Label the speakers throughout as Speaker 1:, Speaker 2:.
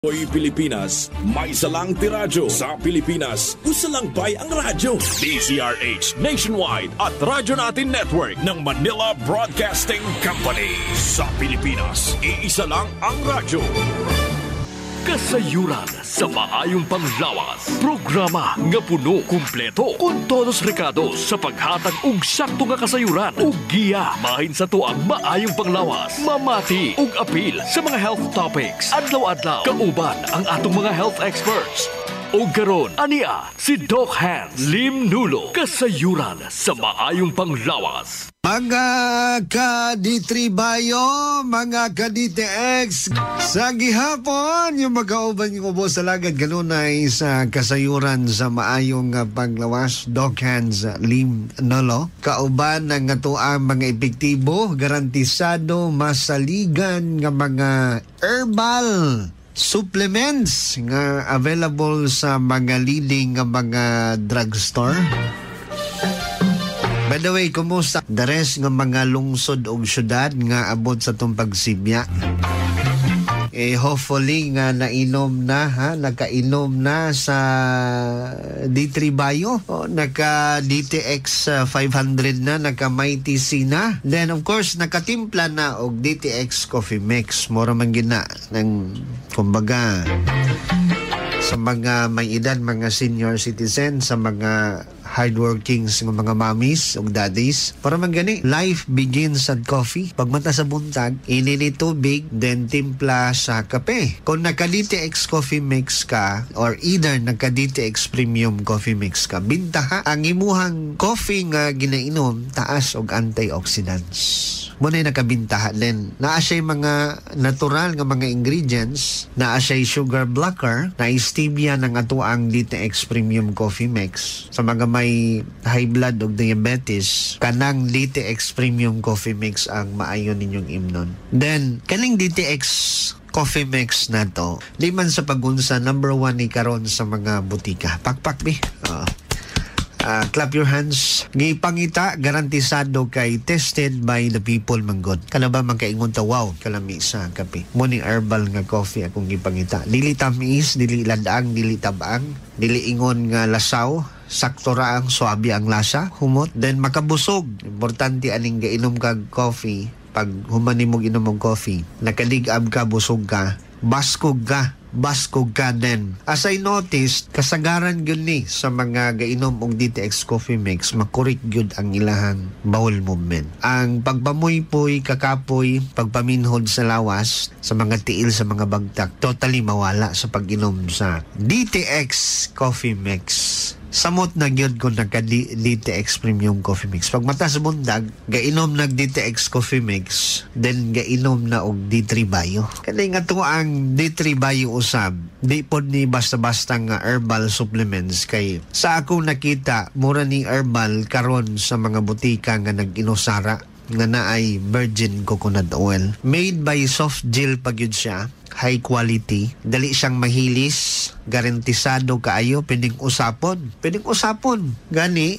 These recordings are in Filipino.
Speaker 1: Hoy Pilipinas, may salang tiradyo sa Pilipinas. Usalangbay ang radyo. DZRH Nationwide at Radyo Natin Network ng Manila Broadcasting Company. Sa Pilipinas, iisa lang ang radyo.
Speaker 2: Kasayuran sa maayong panglawas. Programa nga puno, kumpleto, kun todos recados sa paghatag og sakto nga kasayuran ug giya mahin sa tuang maayong panglawas. Mamati ug apil sa mga health topics. Adlaw-adlaw kauban ang atong mga health experts. O karon ania si Doc Hans Lim Nulo. Kasayuran sa maayong panglawas.
Speaker 3: Mga ka-D3 Bayo, mga ka-DTX, sa gihapon, yung magkauban yung ubo sa lagad ganunay sa kasayuran sa maayong panglawas, Doc Hans Lim Nulo. Kauban ng ang mga epektibo, garantisado, masaligan ng mga herbal supplements nga available sa mga leading mga drugstore. By the way, kumusta the rest ng mga lungsod o syudad nga abot sa itong pagsibya? Hopefully nga nakainom na sa D3 Bayo, naka DTX 500 na, naka Mighty C na. Then of course nakatimpla na og DTX Coffee Mix. Mura man gina ng kumbaga sa mga may edad, mga senior citizen, sa mga hardworking sa mga mommies o daddies. Para man gani, life begins at coffee. Pagmata sa buntag, inini tubig, then timpla sa kape. Kung naka-DTX Coffee Mix ka, or either naka-DTX Premium Coffee Mix ka, bintaha ang imuhang coffee nga ginainom, taas og antioxidants. Muna yung nakabintaha. Then, naa siya mga natural nga mga ingredients, naa siya sugar blocker, na stevia ng atuang DTX Premium Coffee Mix. Sa mga may high blood o diabetes, kanang DTX Premium Coffee Mix ang maayo ninyong imnon. Then, kaning DTX Coffee Mix na to, di man sa pagunsa, number 1 ni karon sa mga butika. Pakpak bi. Clap your hands. Gipangita, garantisado kay tested by the people manggod. Kana ba magkaingon ta, wow, kalami sa kape. Morning herbal nga coffee akong gipangita. Dili tamis, dili ladang, dili tabang, dili ingon nga lasaw. Sakto ra ang swabe ang lasa, humot. Then makabusog. Importante aning gainom kag coffee. Pag humani mo inom og coffee, nakaligab ka, busog ka, baskog ka din. As I noticed, kasagaran gyud ni sa mga gainom og DTX Coffee Mix, makurik gyud ang ilahang bowel movement. Ang pagpamuy-puy, kakapoy, pagpaminhod sa lawas, sa mga tiil, sa mga bagtak, totally mawala sa pag-inom sa DTX Coffee Mix. Samot na gyud ko nagka-DTX Premium Coffee Mix. Pag mata sa bundag, gainom nag-DTX Coffee Mix, then gainom na og D3 Bayo. Kani nga to ang D3 Bayo usab, di pod ni basta-basta nga herbal supplements. Kay sa akong nakita, mura ni herbal karon sa mga butika nga nag-inusara nga naay virgin coconut oil. Made by Soft Gel pagyud siya. High quality, dali siyang mahilis, garantisado kaayo, pwedeng usapon. Gani,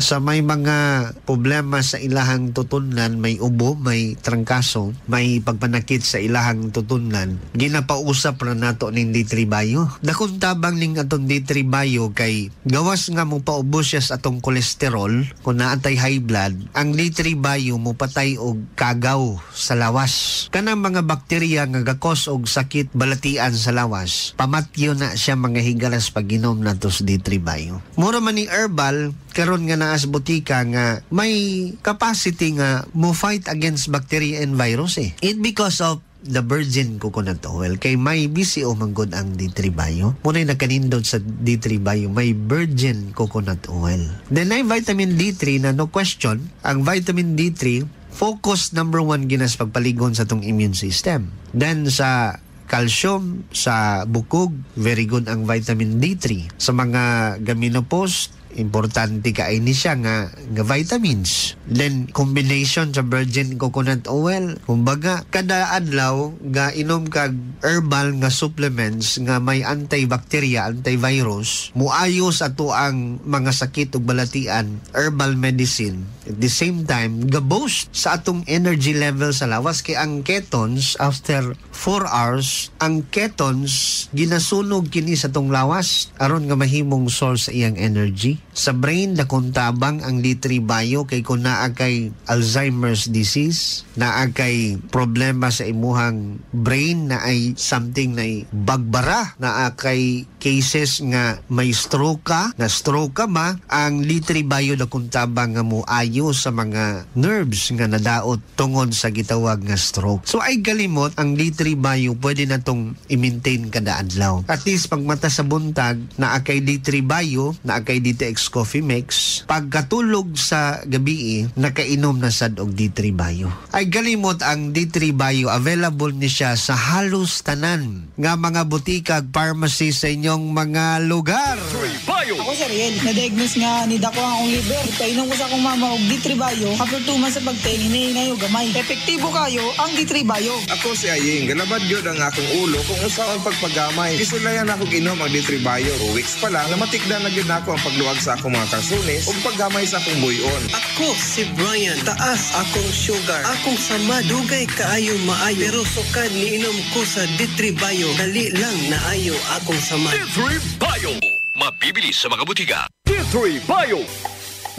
Speaker 3: sa may mga problema sa ilahang tutunan, may ubo, may trangkaso, may pagpanakit sa ilahang tutunan, ginapausap na nato ning D3 Bayo. Dakong tabang ning atong D3 Bayo kay gawas nga mo paubos siya sa atong kolesterol, kung naantay high blood, ang D3 Bayo mo patay og kagaw sa lawas. Kanang mga bakterya nga gakos og sakit balatian sa lawas, pamatyo na siya mga higalas pag-inom na to sa D3 Bayo. Mura man ni herbal, karon nga naas butika nga may capacity nga mo fight against bacteria and virus It because of the virgin coconut oil. Kay may BCO manggod ang D3 Bayo. Muna'y nakanindot sa D3 Bayo, may virgin coconut oil. Then ay vitamin D3 na no question, ang vitamin D3 focus number 1 ginas pagpaligon sa tong immune system. Then sa calcium, sa bukog, very good ang vitamin D3. Sa mga gaminopause, importante kaini siya nga vitamins. Then combination sa virgin coconut oil. Kumbaga kada adlaw nga inom kag herbal nga supplements nga may antibacteria, antivirus, muayos ato ang mga sakit ug balatian, herbal medicine. At the same time, ga-boost sa atong energy level sa lawas kay ang ketones after 4 hours, ang ketones ginasunog kini sa atong lawas aron nga mahimong source sa iyang energy. Sa brain dakong tabang ang D3 Bio kay kung naa kay Alzheimer's disease, naa kay problema sa imuhang brain, na ay something na bagbara, naa kay cases nga may stroke ka, na stroke ka ma, ang D3 Bio dakong tabang nga moayo sa mga nerves nga nadaot tungod sa gitawag nga stroke. So ay galimot ang D3 Bio pwede na tong i-maintain kada adlaw. At least pag mata sa buntag, naa kay D3 Bio, naa kay DTX Coffee Mix, pagkatulog sa gabi nakainom na sad og D3 Bio. Ay galimot ang D3 Bio, available ni siya sa halos tanan nga mga butika ag pharmacy sa inyong mga lugar.
Speaker 2: D3 Bio.
Speaker 4: Ako Sir Riel, na-diagnose nga ni dako ang akong liver. Painom ko sa akong mama og D3 Bio. After 2 months sa pagtingin, hinayo gamay. Epektibo kayo ang D3 Bio.
Speaker 5: Ako si Aying, galabad yun ang akong ulo kung usaon pagpagamay. Kisulayan ako ginom ang D3 Bio. 2 weeks pa lang, namatikdan na yun ako ang pagluwag sa akong mga kalsunis o paggamay sa akong buyon.
Speaker 6: Ako si Brian, taas akong sugar. Akong sama, dugay kaayo maayo. Pero sukad niinom ko sa D3 Bio. Dali lang naayo akong sama.
Speaker 2: D3 Bio. Mabibili sa mga butika. D3 Bio.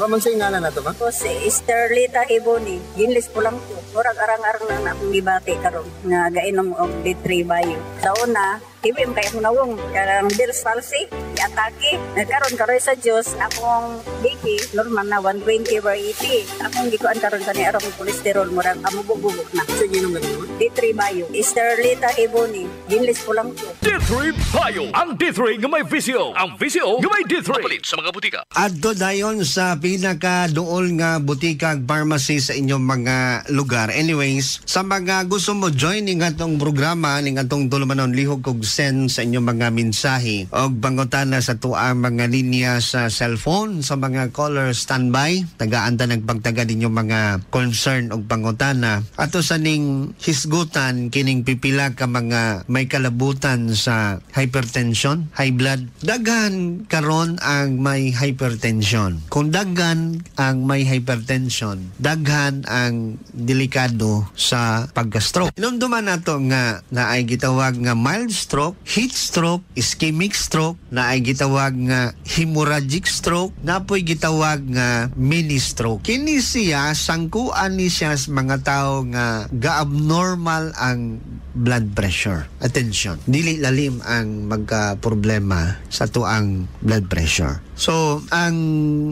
Speaker 5: Mamang sa ingana na ito ba?
Speaker 7: Ako si Esterlita Iboni. Ginlis po lang po. Murag arang-arang lang na akong gibati karon nga gainom og D3 Bio. Sa una, hibim kay akong nawong karang Bell's palsy, atake. Nagkaroon karoy sa Diyos, akong BP, normal na 120/80. Akong gikuan karon kani arong kolesterol, murag amubog-bubog na.
Speaker 5: Sige, inom na ito.
Speaker 7: D3 Bio. Esterlita Iboni. Ginlis po lang po.
Speaker 2: D3 Bio. Ang D3 nga may visio. Ang visio nga may D3. Papalit sa mga butika.
Speaker 3: Adto dayon sa pinaka duol nga butika ag pharmacy sa inyong mga lugar. Anyways, sa mga gusto mo join ning atong programa, ning atong tulumanon lihok kog send sa inyong mga mensahe og pangutana sa tuang mga linya sa cellphone, sa mga caller standby, tagaan ta nagpagtaga ninyong mga concern og pangutana. Ato sa ning hisgutan kining pipila ka mga may kalabutan sa hypertension, high blood. Daghan karon ang may hypertension. Kung daghan ang may hypertension, daghan ang delikado sa pagka-stroke. Inumduman nato nga naay gitawag nga mild stroke, heat stroke, ischemic stroke, naay gitawag nga hemorrhagic stroke, napoy gitawag nga mini stroke. Kini siya sangkuan ni siya sa mga tao nga ga-abnormal ang blood pressure. Attention, dili lalim ang magka-problema sa tuang blood pressure. So, ang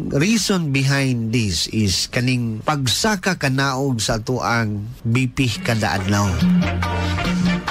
Speaker 3: reason behind this is kaning pagsaka kanaog sa tuang BP kada adlaw.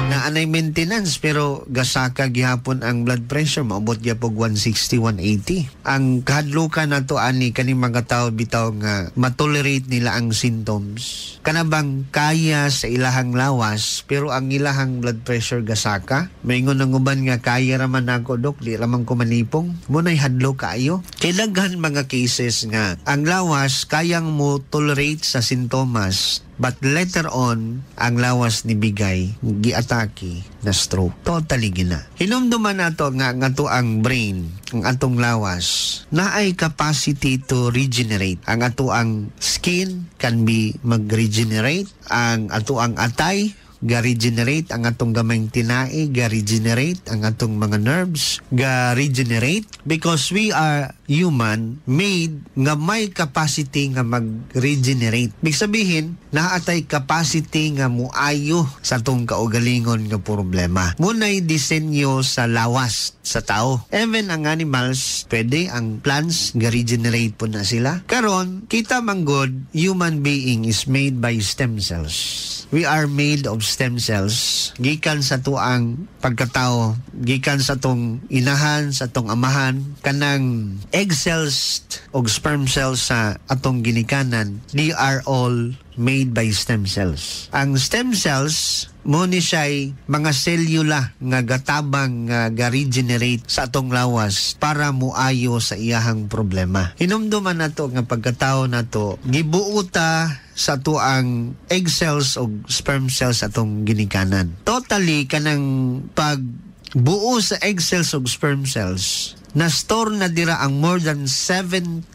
Speaker 3: Na anay maintenance pero gasaka gihapon ang blood pressure, maabot gyapon 160, 180. Ang kahadlukan nato ani kaning mga tawo bitaw nga matolerate nila ang symptoms. Kanabang kaya sa ilahang lawas pero ang ilahang blood pressure gasaka. Maingon ang uban nga kaya raman ako dok, di raman ko manipong. Munay hadlo kaayo. Kailangan mga cases nga ang lawas kayang mo tolerate sa sintomas, but later on, ang lawas ni bigay, giatake na stroke. Totally gina. Hinumduman nato nga to ang brain, ang atong lawas, na ay capacity to regenerate. Ang ato ang skin can be mag-regenerate. Ang ato ang atay, ga-regenerate. Ang atong gamayng tinai, ga-regenerate. Ang atong mga nerves, ga-regenerate. Because we are human made nga may capacity nga mag-regenerate. Big sabihin, naatay capacity nga muayo sa tong kaugalingon nga problema. Munay disenyo sa lawas sa tao. Even ang animals, pwede ang plants ga-regenerate po na sila. Karon, kita manggod, human being is made by stem cells. We are made of stem cells gikan sa tuang pagkatao, gikan sa tong inahan, sa tong amahan, kanang egg cells o sperm cells sa atong ginikanan, they are all made by stem cells. Ang stem cells mo ni siya'y mga selula nga gatabang nga ga-regenerate sa atong lawas para muayo sa iyahang problema. Hinumduman nato nga pagkatao nato gibuuta sa tuang egg cells o sperm cells atong ginikanan. Totally kanang pagbuo sa egg cells o sperm cells, na-store na dira ang more than 7,000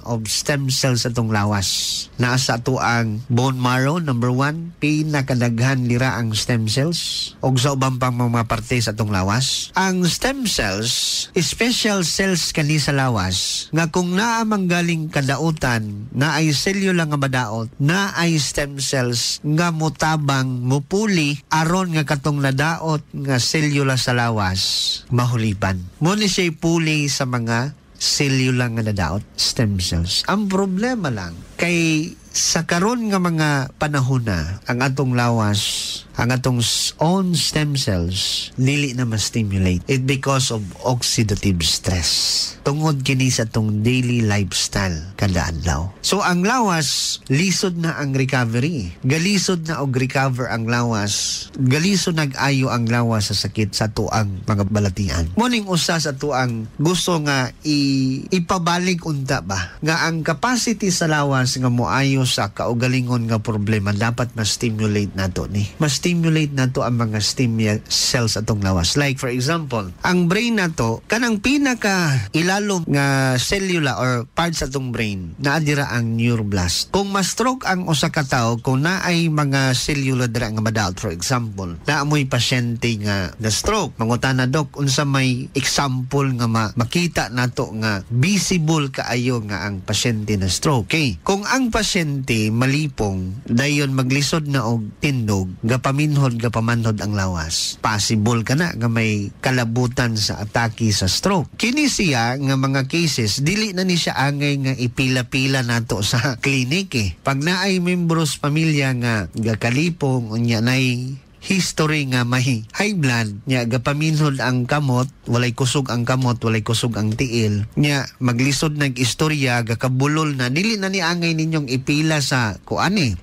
Speaker 3: of stem cells atong lawas. Nasa ato ang bone marrow, number 1, pinakadaghan dira ang stem cells o sa ubang pang mga parte sa atong lawas. Ang stem cells, special cells kani sa lawas, nga kung naa manggaling kadautan, na ay selula nga madaot, na ay stem cells nga mutabang, mupuli, aron nga katong nadaot nga selula sa lawas, mahulipan. Muna siya puli sa mga selula nga nadaot, stem cells. Ang problema lang, kay sa karon nga mga panahon na, ang atong lawas, ang atong own stem cells, dili na ma-stimulate. It because of oxidative stress. Tungod kini sa atong daily lifestyle kada adlaw. So ang lawas, lisod na ang recovery. Galisod na og recover ang lawas. Galisod nag-ayo ang lawas sa sakit sa tuang mga balatian. Muning usa sa tuang gusto nga ipabalik unta ba nga ang capacity sa lawas nga moayo sa kaugalingon nga problema dapat ma-stimulate nato ni. Ma-stimulate nato ang mga stem cells atong lawas. Like for example, ang brain nato kanang pinaka ilalom nga cellula or parts atong brain naa dira ang neuroblast. Kung ma-stroke ang usa ka tawo, kung naay mga cellula dira nga madaot, for example, naamoy pasyente nga na stroke, mangutana dok unsa may example nga makita nato nga visible kaayo nga ang pasyente na stroke. Okay, kung ang pasyente malipong, dayon maglisod na og tindog, gapaminhod gapamanhod ang lawas, possible ka na nga may kalabutan sa atake sa stroke. Kini siya nga mga cases, dili na ni siya angay nga ipila-pila nato sa klinik eh. Pag naay membros pamilya nga gakalipong, unya nay history nga may high blood, nya gapaminhod ang kamot, walay kusog ang kamot, walay kusog ang tiil, nya maglisod nag istorya, gakabulol na, dili na ni angay ninyong ipila sa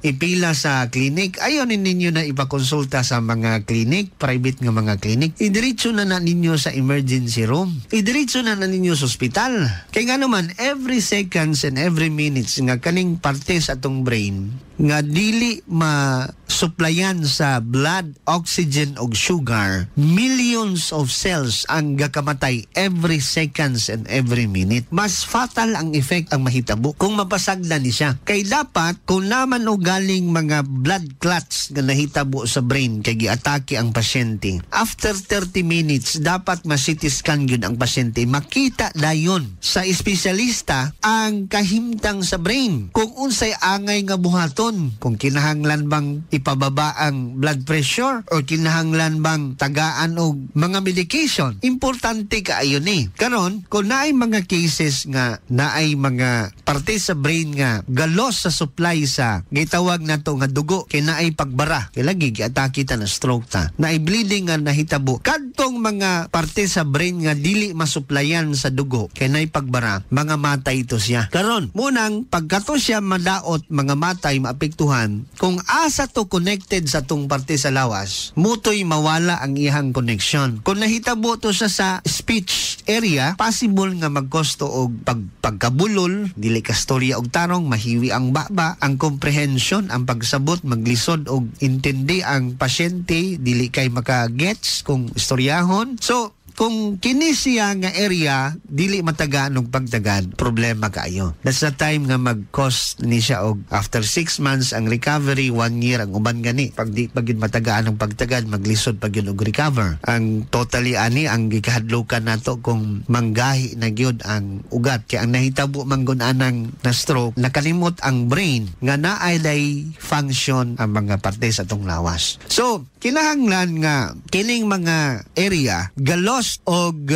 Speaker 3: ipila sa klinik. Ayon ninyo na ipakonsulta sa mga klinik, private nga mga klinik. Idiretso na ninyo sa emergency room. Idiretso na ninyo sa ospital. Kaya nga naman, every seconds and every minutes nga kaning parte sa atong brain nga dili ma-supplyan sa blood, oxygen o sugar, millions of cells ang gakamatay every seconds and every minute. Mas fatal ang effect ang mahitabo kung mapasagdan ni siya. Kay dapat, kung naman o galing mga blood clots na nahitabo sa brain kay giatake ang pasyente, after 30 minutes, dapat ma-CT scan yun ang pasyente. Makita dayon sa espesyalista ang kahimtang sa brain. Kung unsay angay nga buhaton, kung kinahanglan bang ipababa ang blood pressure o kinahanglan bang tagaan og mga medication. Importante kaayo ni. Karon, kung naay mga cases nga naay mga parte sa brain nga galos sa supply sa gitawag nato nga dugo, kay naay pagbara, kay lagi giatake ta na stroke ta, naay bleeding nga nahitabo, kadtong mga parte sa brain nga dili masuplayan sa dugo, kay naay pagbara, mga matay to siya. Karon, munang pagkato siya madaot, mga matay maapektuhan, kung asa to connected sa tong parte sa lawas, mutoy mawala ang iyang connection. Kung nahitabo to sa speech area, possible nga magkosto og pagkabulol, dili ka storya og tarong, mahiwi ang baba, ang comprehension, ang pagsabot, maglisod og intindi ang pasyente, dili kay makagets kung istoryahon. So, kung kini siya nga area dili matagaan og pagtagad, problema kaayo. That's the time nga mag-cost ni siya og after 6 months ang recovery, 1 year ang uban gani. Pag di pagid matagaan ang pagtagad, maglisod pag yun og recover. Ang totally ani ang gikahadlokan nato kung manggahi na gyud ang ugat. Kaya ang nahitabo manggon anang na stroke, nakalimot ang brain nga naay day function ang mga parte sa tong lawas. So kinahanglan nga kining mga area galos og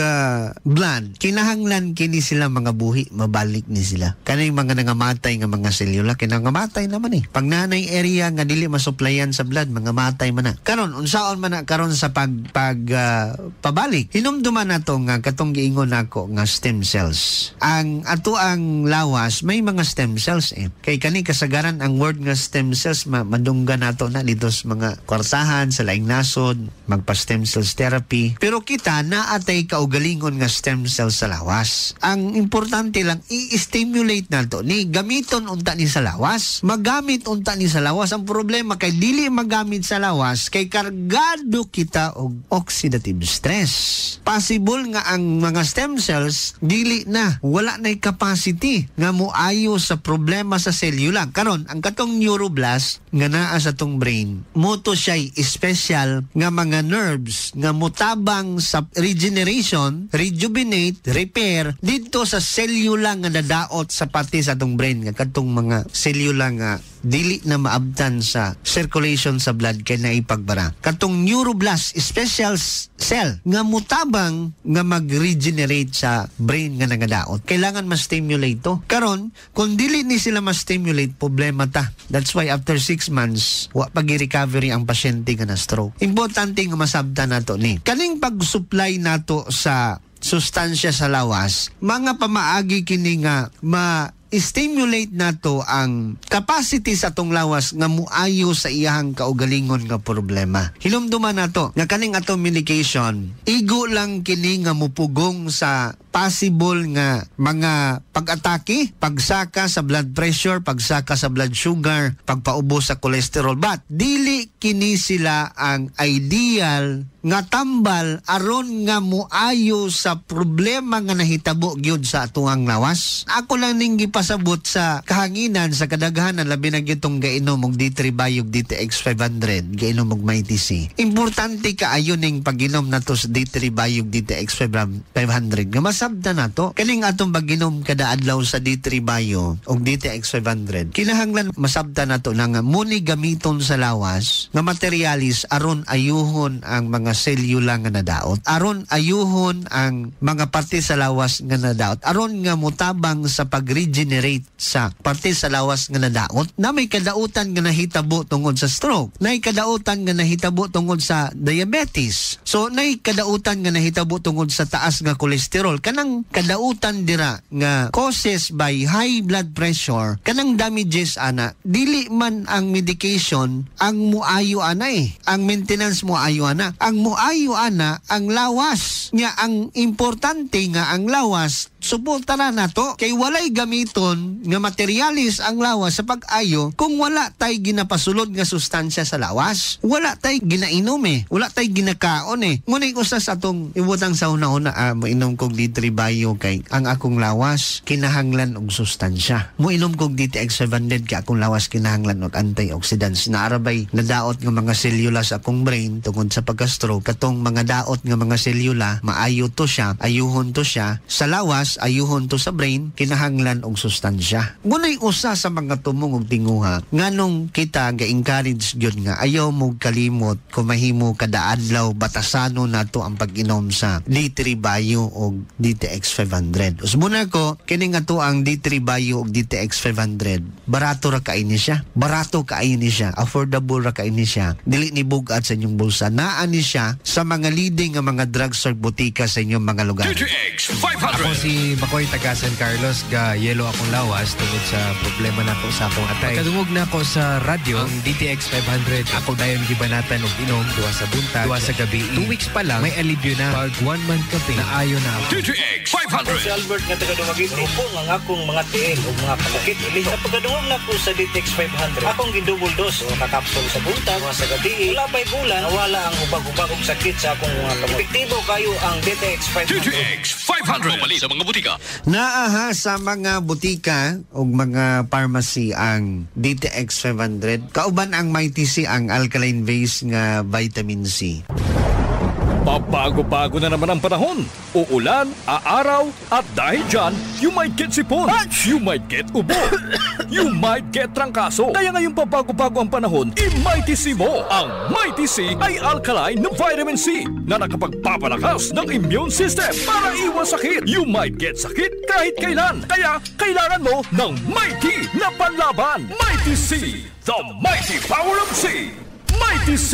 Speaker 3: blood, kinahanglan kini sila mga buhi mabalik ni sila. Kaning mga nangamatay nga mga selula kinangamatay naman Pag nanay area nga dili masuplayan sa blood, mga matay man na. Karon unsaon man na karon sa pabalik. Hinumduman nato nga katong giingon nako nga stem cells. Ang ato ang lawas may mga stem cells Kay kani kasagaran ang word nga stem cells madunggan nato na dito sa mga kwartahan sa laing nasod, magpa-stem cells therapy. Pero kita naatay kaugalingon nga stem cells sa lawas. Ang importante lang i-stimulate nato ni gamiton unta ni sa lawas. Magamit unta ni sa lawas. Ang problema kay dili magamit sa lawas kay kargado kita og oxidative stress. Possible nga ang mga stem cells dili na wala na capacity nga moayo sa problema sa selula. Karon ang katong neuroblast nga naa sa tong brain, moto siya special nga mga nerves nga mutabang sa regeneration, rejuvenate, repair dito sa selula nga nadaot sa pati sa tong brain nga katong mga selula nga dili na maabtan sa circulation sa blood kay naipagbara. Katong neuroblast, special cell nga mutabang nga mag-regenerate sa brain nga nagadaot. Kailangan ma-stimulate to. Karon, kung dili ni sila ma-stimulate, problema ta. That's why after 6 months, wa pag-recovery ang pasyente nga na stroke. Importante nga masabtan nato ni. Kaning pag-supply nato sa sustansya sa lawas, mga pamaagi kini nga stimulate nato ang capacity sa atong lawas nga muayo sa iyang kaugalingon nga problema. Hinumduman nato nga kaning atong medication, igo lang kini nga mupugong sa possible nga mga pag-atake, pagsaka sa blood pressure, pagsaka sa blood sugar, pagpaubos sa cholesterol. But dili kini sila ang ideal nga tambal aron nga muayo sa problema nga nahitabo gyud sa atuang lawas. Ako lang ning gipasabot sa kahanginan sa kadaghanan labi na gyud tong gainom og D3 Biog DTX 500, gainom og MyTC. Importante kaayo ning pag-inom nato sa D3 Biog DTX 500 nga masabtan nato kaning atong pag-inom kada adlaw sa D3 Bio og DTX 500. Kinahanglan masabtan nato na nga muni gamiton sa lawas nga materialis aron ayuhon ang mga selula nga nadaot, aron ayuhon ang mga parte sa lawas nga nadaot, aron nga mutabang sa pag-regenerate sa parte sa lawas nga nadaot na may kadautan nga nahitabo tungod sa stroke, nay kadautan nga nahitabo tungod sa diabetes, so nay kadautan nga nahitabo tungod sa taas nga kolesterol. Kanang kadautan dira nga causes by high blood pressure, kanang damages ana, dili man ang medication ang muayo ana ang maintenance muayo ana. Ang muayo ana ang lawas nya. Ang importante nga ang lawas suportaran nato kay walay gamiton nga materialis ang lawas sa pag-ayo kung wala tay ginapasulod nga sustansya sa lawas, wala tay ginainom wala tay ginakaon ngunit usas atong ibutang sa una-una moinom kog D3 Bio kay ang akong lawas kinahanglan og sustansya. Moinom kog DTX 700 kay akong lawas kinahanglan og antioxidants na arabay nadaot nga mga selula sa akong brain tungod sa pagka-stroke. Katong mga daot nga mga selula maayo to siya, ayuhon to siya sa lawas, ayuhon to sa brain, kinahanglan og sustansya. Ngunay usa sa mga tumong og tinguha nganong kita ga-encourage gyud nga ayaw mo kalimot kung mahimo kada adlaw batasano nato ang pag-inom sa D3 Bio og DTX 500. Usmuna ko kini nga to ang D3 Bio og DTX 500. Barato ra kaini siya. Barato kaini siya. Affordable ra kaini siya. Dili ni bugat sa inyong bulsa. Naa ni siya sa mga leading nga mga drugstore butika sa inyong mga lugar.
Speaker 1: DTX 500.
Speaker 8: Ako si Bacoy taga San Carlos, ga yelo akong lawas tungod sa problema nako sa akong atay. Pagkadungog na ako sa radyo, ang DTX 500, ako dayon gibanatan og inom duwa sa buntag, duwa sa gabi. 2 weeks pa lang, may alibyo na. Pag 1 month ka na ayo na ako.
Speaker 1: DTX 500.
Speaker 9: Si Albert nga taga-Dumagit, upo nga akong mga tiil o mga pasakit. Sa pagkadungog na ko sa DTX 500, akong gidouble dose o nakapsol sa buntag, duwa sa gabi. Wala pa'y bulan, nawala ang ubag-ubag og sakit sa akong mga kamot. Epektibo kayo ang DTX 500.
Speaker 1: DTX 500. Mali sa mga butika.
Speaker 3: Naaha sa mga butika o mga pharmacy ang DTX 500. Kauban ang MyTC ang alkaline base nga vitamin C.
Speaker 2: Pabago-bago na naman ang panahon. Uulan, aaraw, at dahil dyan, you might get sipon, you might get ubo, you might get trangkaso. Kaya ngayong pabago-bago ang panahon, i-Mighty C mo. Ang Mighty C ay alkaline na vitamin C na nakapagpapalakas ng immune system para iwas sakit. You might get sakit kahit kailan. Kaya kailangan mo ng Mighty na panlaban. Mighty C, the mighty power of C. Mighty C.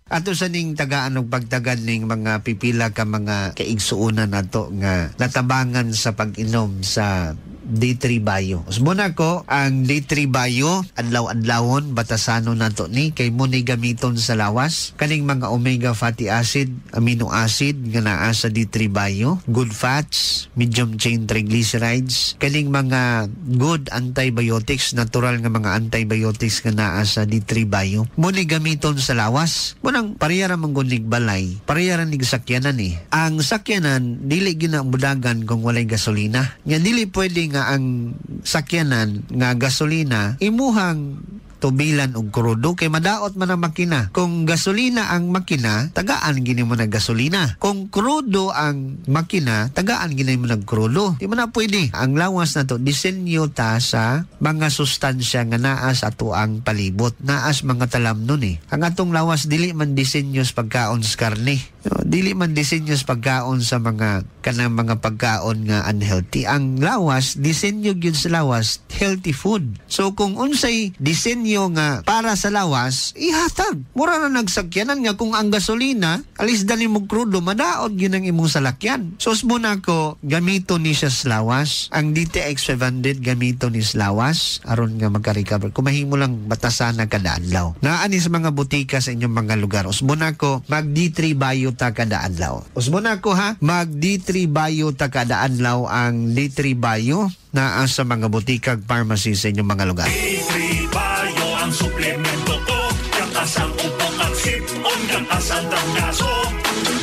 Speaker 3: Ato sa ning tagaan og pagtagad ning mga pipila ka mga kaigsuonan nato nga natabangan sa pag-inom sa D3 Bio. Usbon ko ang D3 Bio adlaw-adlawon batasano nato ni kay mo ni gamiton sa lawas kaning mga omega fatty acid, amino acid nga naa sa D3 Bio, good fats, medium chain triglycerides, kaning mga good antibiotics, natural nga mga antibiotics nga naa sa D3 Bio. Mo ni gamiton sa lawas. Munang pareha ra man gunig balay, pareha ra nig sakyanan eh. Ang sakyanan dili gyud na budagan kung walay gasolina. Nga dili pwede nga ang sakyanan nga gasolina imuhang tubilan og krudo kay madaot man ang makina. Kung gasolina ang makina, tagaan gini mo nag gasolina. Kung krudo ang makina, tagaan gini mo nag krudo. Di mo na pwede. Ang lawas na to, disenyo ta sa mga sustansya nga naas ato ang palibot. Naas mga talam nun eh. Ang atong lawas, dili man disenyo sa pagkaon sa karne. Dili man disenyo sa pagkaon sa mga kanang mga pagkaon nga unhealthy. Ang lawas, disenyo gyud sa lawas, healthy food. So kung unsay disenyo nga para sa lawas, ihatag. Mura na nagsakyanan nga kung ang gasolina, alis dali mo krudo, madaot yun ang imong salakyan. So muna ko, gamito ni siya sa lawas. Ang DTX 500, gamito ni sa lawas. Aron nga magka-recover. Kumahimo lang batasan na kada adlaw. Naani sa mga butika sa inyong mga lugar. Usmuna ko, mag D3 Bio ta kada adlaw. Usmuna ko ha, mag D3 Bio ta kada adlaw. Ang D3 Bio na sa mga butikag pharmacy sa inyong mga lugar.
Speaker 10: D3 Bio ang suplemento ko, kakasang upong at sipon, kakasang trangkaso.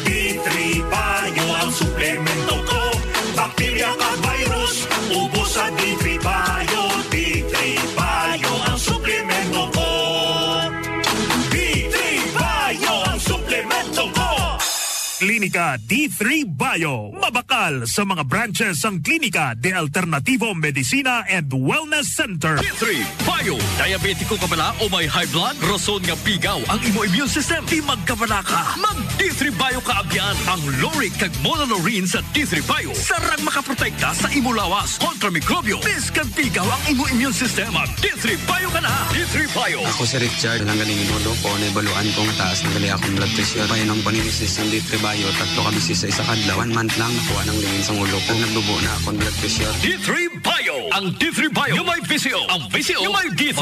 Speaker 10: D3 Bio ang suplemento ko, bakterya ka virus, ubo sa D3 Bio. D3 Bio ang suplemento ko. D3 Bio ang suplemento ko. Klinika D3 Bio. Mabakal sa mga branches ang Klinika de Alternativo Medicina and Wellness Center.
Speaker 2: D3 Bio. Diabetiko ka bala o may high blood? Rason nga pigaw ang imo immune system. Di magkabala ka. Mag D3 Bio ka abyan. Ang Loric kag Monolorine sa D3 Bio. Sarang makaprotekta sa imo lawas kontra mikrobyo. Biskan pigaw ang imo immune system. Mag D3 Bio ka na. D3 Bio.
Speaker 11: Ako si Richard. Lang galing inulo ko. Naibaluan ko nga taas. Nagali akong blood pressure. Pahinong paninisis ng D3 Bio. Tatlo kami sa isa kadlaw. 1 month lang nakuha ng lingin sa ulo ko. Nagdubo na akong blood pressure.
Speaker 2: D3 Bio. Ang D3 Bio. Yung may VCO. Ang VCO. Yung may D3.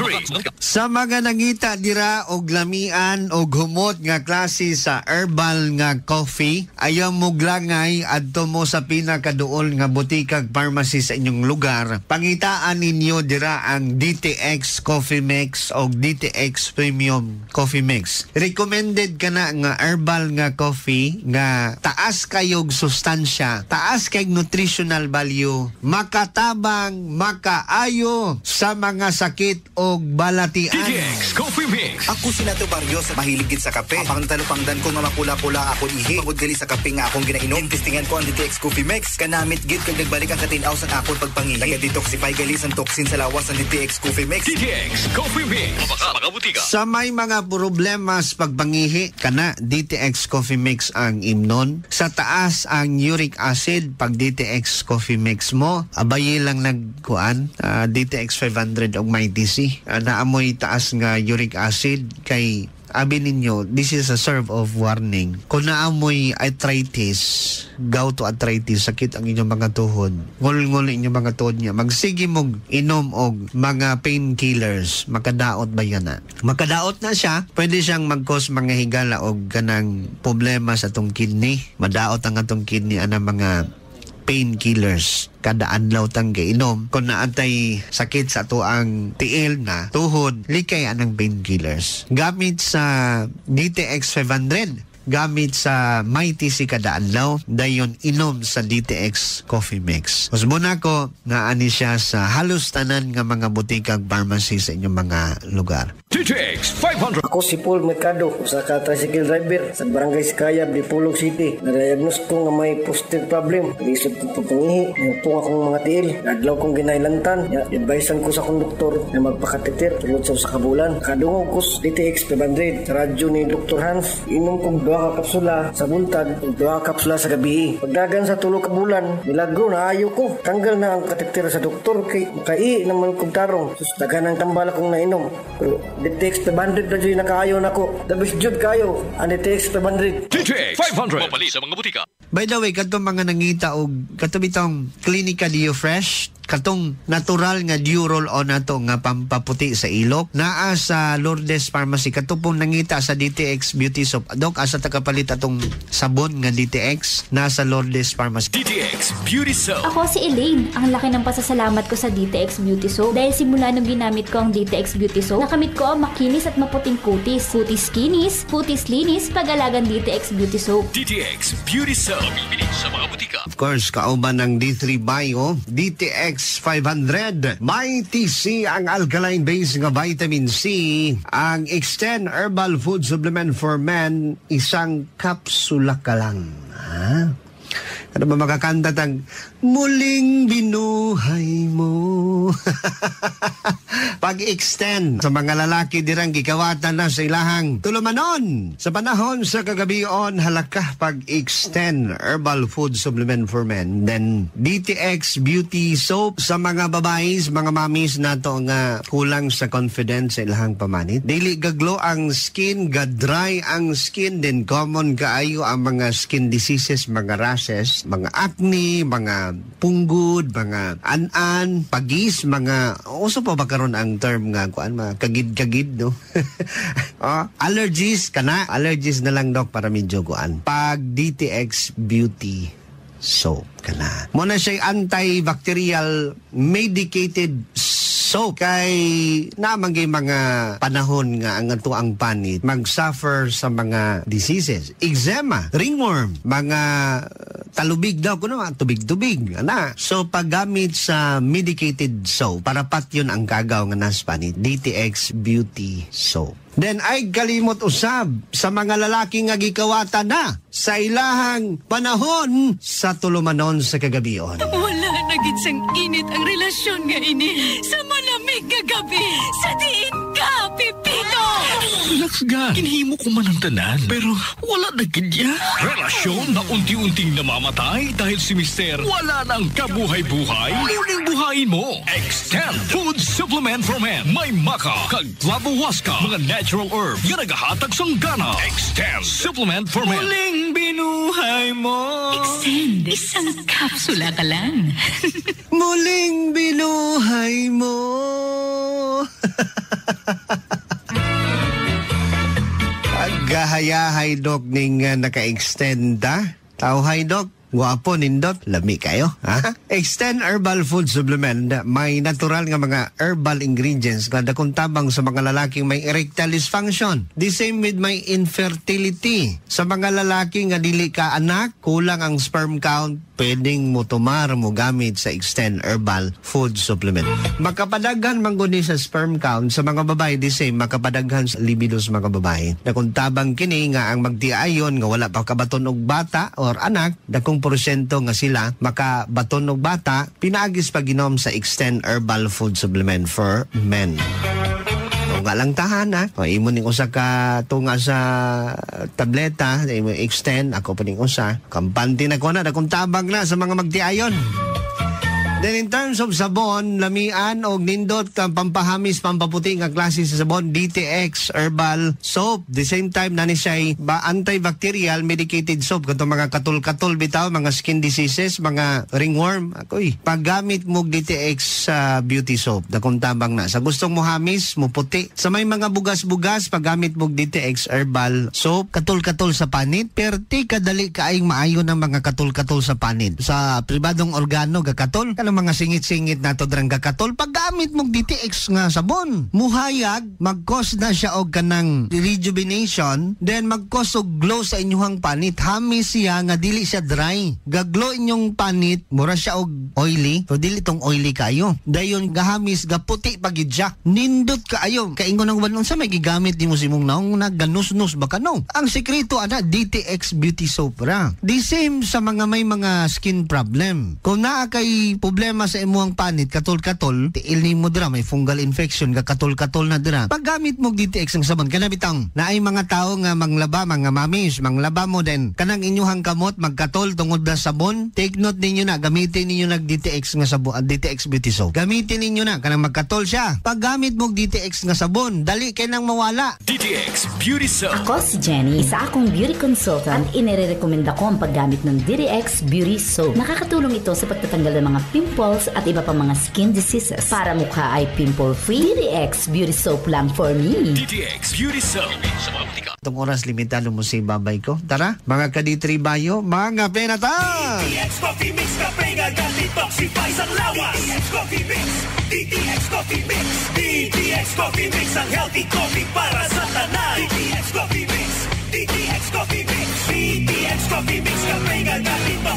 Speaker 3: Sa mga nangita dira og lamian og humot nga klase sa herbal nga coffee, ayaw mo glangay adto mo sa pinakaduol nga butikag pharmacy sa inyong lugar. Pangitaan ninyo dira ang DTX Coffee Mix o DTX Premium Coffee Mix. Recommended ka na nga herbal nga coffee nga taas kayog sustansya, taas kayog nutritional value, makatabang, makaayo sa mga sakit o balatian.
Speaker 2: DTX Coffee Mix.
Speaker 12: Ako si Nato Barrios, mahilig gid sa kape. Ang pangtalupangdan ko nga mapula-pula ako ihi. Pagod gali sa kape nga akong ginainom. Testingan ko ang DTX Coffee Mix. Kanamit gid kag nagbalik ang katinaw sa akong pagpangihi. Naga-detoxify gali sa toxin sa lawas ang DTX Coffee Mix.
Speaker 2: DTX Coffee Mix. Mga butika.
Speaker 3: Sa may mga problema sa pagpangihi, kana DTX Coffee Mix ang imnon. Sa taas ang uric acid, pag DTX Coffee Mix mo, abayi lang nagkuan, DTX 500 og Mighty C. Naamoy taas nga uric acid kay abi ninyo, this is a serve of warning. Kung naamoy arthritis, gout to arthritis, sakit ang inyong mga tuhod, ngol-ngol inyong mga tuhod niya, magsige mong inom og mga painkillers, makadaot ba yan na? Makadaot na siya, pwede siyang mag-cause mga higala og kanang problema sa atong kidney. Madaot ang atong kidney anang mga painkillers kada adlaw tang gainom. Kung naantay sakit sa tuang tiil na tuhod, likay anang painkillers. Gamit sa DTX 500, gamit sa Mighty si kada adlaw dayon inom sa DTX Coffee Mix. Usbon ako nga ani siya sa halos tanan nga mga butikag pharmacy sa inyong mga lugar.
Speaker 1: DTX 500.
Speaker 13: Ako si Paul Mercado, usa ka tricycle driver sa Barangay Sikayab, Dipolog City. Na-diagnose ko nga may prostate problem. Lisod ko pangihi, nagpong akong mga tiil. Nadlaw kong ginailantan. Advisean ko sa akong doktor na magpakatitir tulad sa kabulan. Kadungog ko sa DTX 500 sa radyo ni Dr. Hans. Inom kong 2 ka kapsula sa buntag ug 2 ka kapsula sa gabi. Pagdagan sa 3 ka bulan, milagro na ayo ko. Tanggal na ang katitir sa doktor kay makai naman kong tarong. Sus daghan ang tambal akong nainom. Pero DTX 500 na dyan nakaayo na ko. Dabis jud kayo ang DTX 500.
Speaker 1: DTX 500. Mapali sa mga butika.
Speaker 3: By the way, katong mga nangita og katong bitong Clinica Dio Fresh, katong natural nga Durol o nato nga pampaputi sa ilok, naa sa Lourdes Pharmacy, katong pong nangita sa DTX Beauty Soap. Dok, asa takapalit atong sabon nga DTX, nasa Lourdes Pharmacy.
Speaker 1: DTX Beauty Soap.
Speaker 14: Ako si Elaine. Ang laki ng pasasalamat ko sa DTX Beauty Soap. Dahil simula nung ginamit ko ang DTX Beauty Soap, nakamit ko ang makinis at maputing kutis. Kutis kinis, kutis linis, pag-alagang DTX Beauty Soap.
Speaker 1: DTX Beauty Soap. Bibili sa mga butika.
Speaker 3: Of course, kauban ng D3 Bio, DTX 500. Mighty C ang alkaline base nga vitamin C. Ang Extend Herbal Food Supplement for Men, isang kapsula ka lang. Ha? Ano ba makakanta tang muling binuhay mo? Pag-extend sa mga lalaki dirang gikawatan na sa ilahang tulumanon. Sa panahon sa kagabion, halaka pag-extend Herbal Food Supplement for Men. Then DTX Beauty Soap sa mga babaes, mga mamis nato nga kulang sa confidence sa ilahang pamanit. Dili gaglo ang skin, ga-dry ang skin, then common kaayo ang mga skin diseases, mga rashes, mga acne, mga punggod, mga an-an, pagis, mga uso pa ba karon ang term nga kuan, mga kagid-kagid, no? Allergies kana, allergies na lang dok para medyo kuan. Pag DTX Beauty Soap kana. Muna siya antibacterial medicated soap kay namang mga panahon nga ang ato ang panit mag-suffer sa mga diseases. Eczema, ringworm, mga talubig daw kuno, tubig-tubig ana. So paggamit sa medicated soap para patyon ang kagaw nga nas panit, DTX Beauty Soap. Then ay kalimot usab sa mga lalaki nga gikawatan na sa ilahang panahon sa tulumanon sa kagabion.
Speaker 15: Wala na gid sang init ang relasyon nga ini sa malamig nga gabi sa diin ka, Pipito.
Speaker 2: Relax ga. Kinhimo ko man ang tanan pero wala na gid ya. Relasyon na unti-unting namamatay dahil si Mister wala nang kabuhay-buhay. Muling buhayin mo. Extend Food Supplement for Men. May maka, kag Clavohuasca, mga natural herb yan nagahatag sang gana. Extend Supplement for Men.
Speaker 15: Muling binuhay mo. Extend. Isang kapsula ka lang.
Speaker 3: Muling binuhay mo. Paggahayahay dok ning naka-extend tawhay dok. Guwapo nindot, lami kayo, ha? Extend Herbal Food Supplement, may natural nga mga herbal ingredients nga dakong tabang sa mga lalaking may erectile dysfunction. The same with may infertility. Sa mga lalaki nga dili ka anak, kulang ang sperm count, pwedeng mo tumar mo gamit sa Extend Herbal Food Supplement. Makapadaghan man guni sa sperm count sa mga babae, the same makapadaghan sa libido sa mga babae. Dakong tabang kini nga ang magtiayon nga wala pa kabaton og bata or anak, dakong porsyento nga sila makabaton og bata, pinaagis pag-inom sa Extend Herbal Food Supplement for Men. O nga lang tahan ha. O imo ning usa ka tunga sa tableta, imo extend, ako pa ning usa. Kampante na ko na, dakong tabang na sa mga magtiayon. Then in terms of sabon, lamian o nindot kang pampahamis, pampaputi nga klase sa sabon, DTX Herbal Soap. The same time na ni siya antibacterial medicated soap. Kanto mga katul-katul bitaw, mga skin diseases, mga ringworm. Ako'y paggamit mo DTX Beauty Soap, dakong tabang na. Sa gustong mo hamis, mo puti. Sa may mga bugas-bugas, paggamit mo DTX Herbal Soap, katul-katul sa panit, perti kadali kaayong maayo ng mga katul-katul sa panit. Sa pribadong organo, gakatul, mga singit-singit nato drang kakatol paggamit mong DTX nga sabon. Muhayag mag-cause na siya og kanang rejuvenation, then mag-cause og glow sa inyong panit. Hamis siya nga dili siya dry. Gaglow inyong panit, mura siya og oily. So dili tong oily kayo. Dayon gahamis gaputi pagid siya. Nindot kaayo. Kaingon ang wanon sa may gigamit nimo simong naong naganus-nus baka no. Ang sekreto ana DTX Beauty Soap ra. The same sa mga may mga skin problem. Kung naa kay problema sa imuhang panit katol-katol, tiil nimo dira may fungal infection ga katol-katol na dira. Paggamit mo DTX ang sabon kana bitang naay mga tao nga manglaba, mga mamis, manglaba mo din kanang inyuhang kamot magkatol tungod na sabon. Take note ninyo na gamitin ninyo nag DTX nga sabon, DTX Beauty Soap. Gamitin ninyo na kanang magkatol siya. Paggamit mo DTX nga sabon, dali kay nang mawala.
Speaker 2: DTX Beauty Soap.
Speaker 16: Ako si Jenny, isa akong beauty consultant. Inirekomenda ko ang paggamit ng DTX Beauty Soap. Nakakatulong ito sa pagtatanggal ng mga pimples at iba pang mga skin diseases. Para mukha ay pimple-free, DTX Beauty Soap lang for me.
Speaker 2: DTX Beauty Soap.
Speaker 3: Itong oras limitado mo si babay ko. Tara, mga kaditri bayo, mga penata!
Speaker 10: DTX Coffee Mix Kape nga detoxifies ang lawas. DTX Coffee Mix, DTX Coffee Mix, DTX Coffee Mix ang healthy coffee para sa tanan. DTX Coffee Mix, DTX Coffee Mix, DTX Coffee Mix Kape nga detoxifies